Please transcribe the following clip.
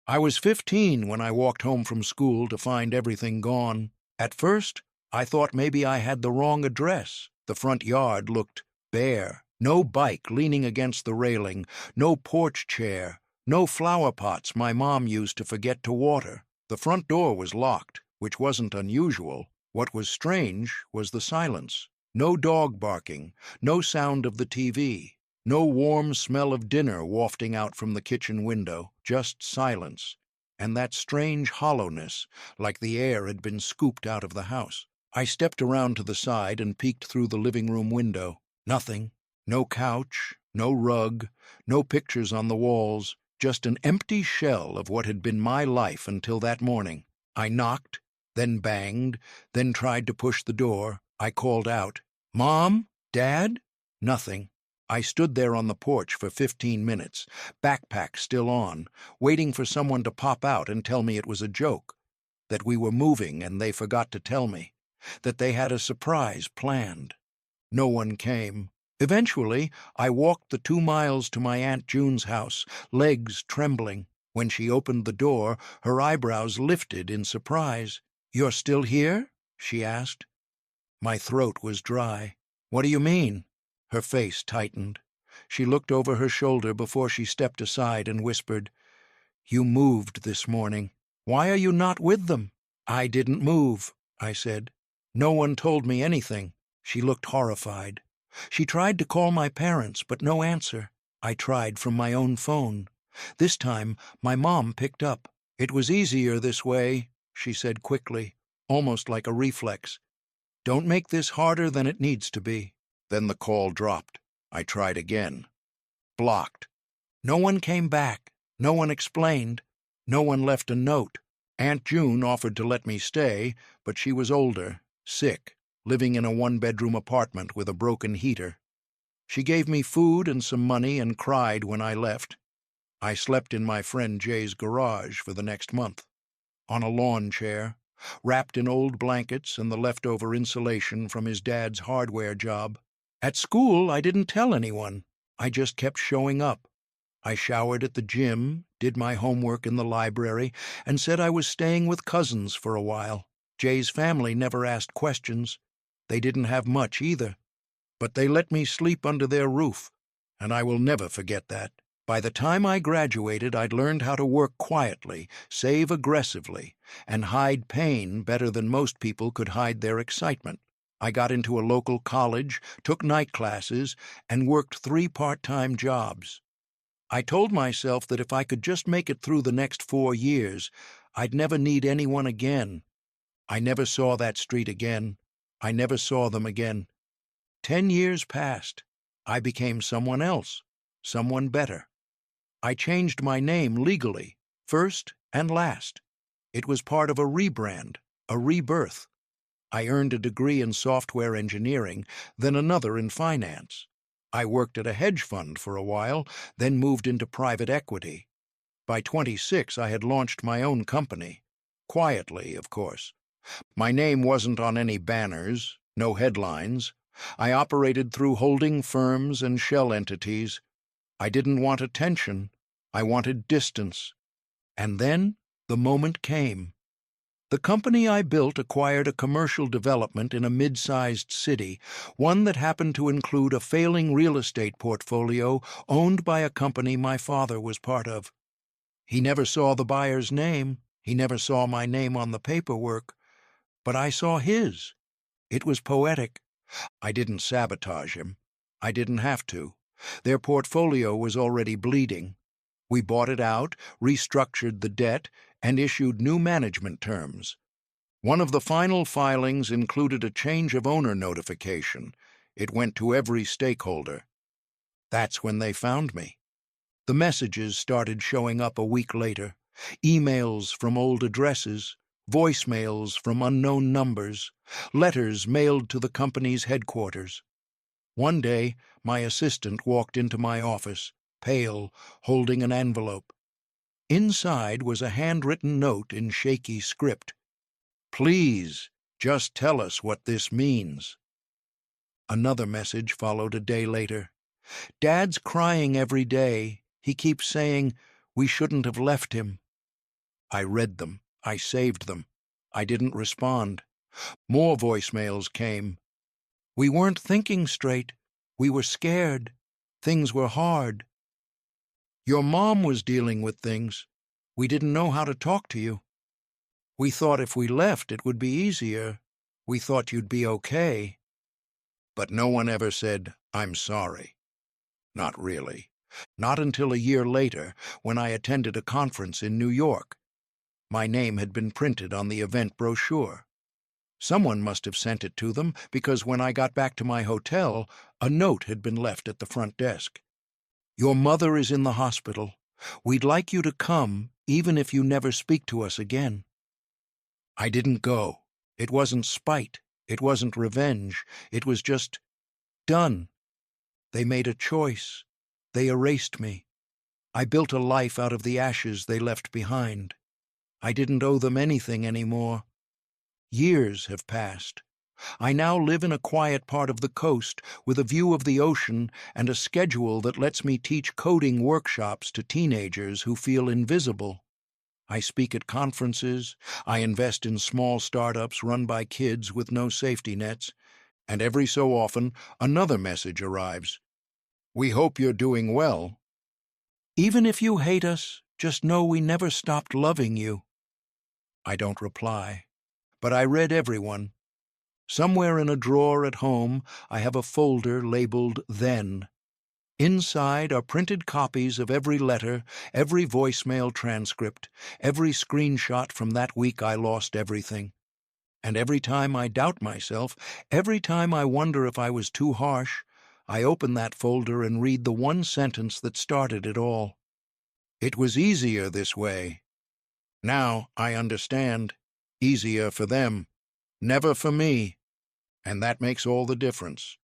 I was 15 when I walked home from school to find everything gone. At first, I thought maybe I had the wrong address. The front yard looked bare. No bike leaning against the railing, no porch chair, no flower pots my mom used to forget to water. The front door was locked, which wasn't unusual. What was strange was the silence. No dog barking, no sound of the TV. No warm smell of dinner wafting out from the kitchen window, just silence, and that strange hollowness, like the air had been scooped out of the house. I stepped around to the side and peeked through the living room window. Nothing. No couch, no rug, no pictures on the walls, just an empty shell of what had been my life until that morning. I knocked, then banged, then tried to push the door. I called out, "Mom? Dad?" Nothing. I stood there on the porch for 15 minutes, backpack still on, waiting for someone to pop out and tell me it was a joke, that we were moving and they forgot to tell me, that they had a surprise planned. No one came. Eventually, I walked the 2 miles to my Aunt June's house, legs trembling. When she opened the door, her eyebrows lifted in surprise. "You're still here?" she asked. My throat was dry. "What do you mean?" Her face tightened. She looked over her shoulder before she stepped aside and whispered, "You moved this morning. Why are you not with them?" "I didn't move," I said. "No one told me anything." She looked horrified. She tried to call my parents, but no answer. I tried from my own phone. This time, my mom picked up. "It was easier this way," she said quickly, almost like a reflex. "Don't make this harder than it needs to be." Then the call dropped. I tried again. Blocked. No one came back. No one explained. No one left a note. Aunt June offered to let me stay, but she was older, sick, living in a 1-bedroom apartment with a broken heater. She gave me food and some money and cried when I left. I slept in my friend Jay's garage for the next month, on a lawn chair, wrapped in old blankets and the leftover insulation from his dad's hardware job. At school, I didn't tell anyone. I just kept showing up. I showered at the gym, did my homework in the library, and said I was staying with cousins for a while. Jay's family never asked questions. They didn't have much either. But they let me sleep under their roof, and I will never forget that. By the time I graduated, I'd learned how to work quietly, save aggressively, and hide pain better than most people could hide their excitement. I got into a local college, took night classes, and worked 3 part-time jobs. I told myself that if I could just make it through the next 4 years, I'd never need anyone again. I never saw that street again. I never saw them again. 10 years passed. I became someone else, someone better. I changed my name legally, first and last. It was part of a rebrand, a rebirth. I earned a degree in software engineering, then another in finance. I worked at a hedge fund for a while, then moved into private equity. By 26, I had launched my own company. Quietly, of course. My name wasn't on any banners, no headlines. I operated through holding firms and shell entities. I didn't want attention. I wanted distance. And then the moment came. The company I built acquired a commercial development in a mid-sized city, one that happened to include a failing real estate portfolio owned by a company my father was part of. He never saw the buyer's name. He never saw my name on the paperwork. But I saw his. It was poetic. I didn't sabotage him. I didn't have to. Their portfolio was already bleeding. We bought it out, restructured the debt, and issued new management terms. One of the final filings included a change of owner notification. It went to every stakeholder. That's when they found me. The messages started showing up a week later. Emails from old addresses, voicemails from unknown numbers, letters mailed to the company's headquarters. One day, my assistant walked into my office, pale, holding an envelope. Inside was a handwritten note in shaky script. "Please, just tell us what this means." Another message followed a day later. "Dad's crying every day. He keeps saying we shouldn't have left him." I read them. I saved them. I didn't respond. More voicemails came. We weren't thinking straight. We were scared. Things were hard. Your mom was dealing with things. We didn't know how to talk to you. We thought if we left it would be easier. We thought you'd be okay. But no one ever said, "I'm sorry." Not really. Not until a year later, when I attended a conference in New York. My name had been printed on the event brochure. Someone must have sent it to them, because when I got back to my hotel, a note had been left at the front desk. "Your mother is in the hospital. We'd like you to come, even if you never speak to us again." I didn't go. It wasn't spite. It wasn't revenge. It was just done. They made a choice. They erased me. I built a life out of the ashes they left behind. I didn't owe them anything anymore. Years have passed. I now live in a quiet part of the coast with a view of the ocean and a schedule that lets me teach coding workshops to teenagers who feel invisible. I speak at conferences, I invest in small startups run by kids with no safety nets, and every so often another message arrives. "We hope you're doing well. Even if you hate us, just know we never stopped loving you." I don't reply, but I read everyone. Somewhere in a drawer at home, I have a folder labeled Then. Inside are printed copies of every letter, every voicemail transcript, every screenshot from that week I lost everything. And every time I doubt myself, every time I wonder if I was too harsh, I open that folder and read the one sentence that started it all. "It was easier this way. Now I understand. Easier for them. Never for me. And that makes all the difference."